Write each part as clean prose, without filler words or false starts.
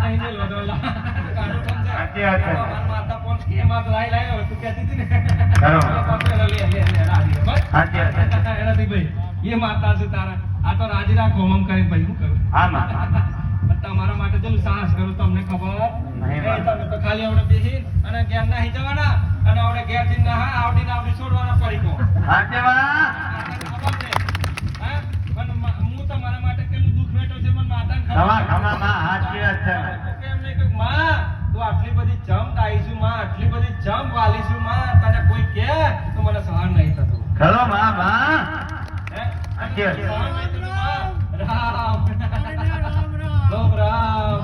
નહીં ને લોડોલા કાઢો કોણ છે સાચી વાત છે. મારા માતા કોણ કે માં લાઈ લાયો તું કહેતી હતી ને ખરો. લે રાજી બસ સાચી વાત છે. એનાથી ભાઈ એ માતા છે તારા આ તો રાજી રાખો મમ કરીને ભાઈ હું કરું હા માં. તમારા માટે ચલું સાહસ કરું તમને ખબર નહીં એ તમે તો ખાલી આવડે બેસી અને ઘેર નાહી જવાના અને આવડે ઘેર થી ના આવડીને આવડી છોડવાના પડીકો સાચી વાત. ખબર છે હા પણ હું તમારા માટે કેટલું દુઃખ વેઠો છે મને માતાને ખમા ખબર ખમા માં સાચી વાત છે. કેમ નહીં કે માં તું આટલી બધી જમ આવીશું માં આટલી બધી જમ વાલીશું માં તને કોઈ કે તો મને સહન નહીં થતું ખરો માં માં. હે સાચી વાત છે. સહન નહીં થતું માં. રામ ગોબ રામ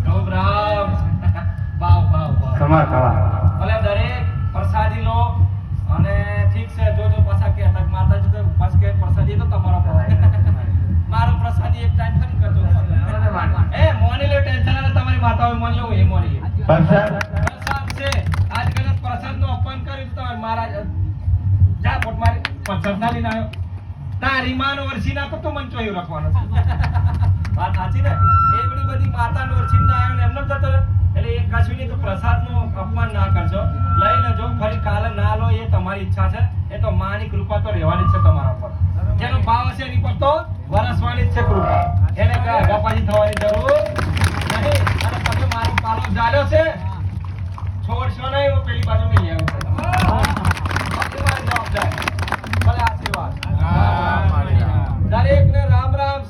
ગોબ રામ વાવ વાવ વાવ ખમા ખમા. ભલે દરેક પ્રસાદી લો અને ઠીક છે જો પાછા કે તક માતાજી તો બસ કે પ્રસાદી તો તમારો મારો પ્રસાદી એક ટાઈમ ફરી કરજો એ મોની લે ટેન્શન ના તમારી માતા હોય મોની લો એ મોની લે પ્રસાદ. પ્રસાદ છે આજ કને પ્રસાદ નું અપમાન કર્યું તો મહારાજ જા પોટ મારી પ્રસાદ ના લઈને આવ્યો તારી માનો વર્ષી ના તો મન ચોયું રાખવાનો વાત સાચી ને એ બધી માતાનો વર્ષી ના આવ્યો ને એમને જતો રહ્યો એટલે એ કશું નહીં તો પ્રસાદનું અપમાન ના કરજો લઈ લેજો ફરી કાલે ના લો એ તમારી ઈચ્છા છે એ તો માની કૃપા તો રહેવાની જ છે તમારા પર જેનો ભાવ હશે એની પર તો વરસવાની જ છે કૃપા એને કઈ અગાપાજી થવાની જરૂર નહીં અને તમે મારો પાલો જાલ્યો છે છોડશો નહીં હું પેલી બાજુ મિલી આવ્યો જવાબદાર ભલે આશીર્વાદ દરેકને રામ રામ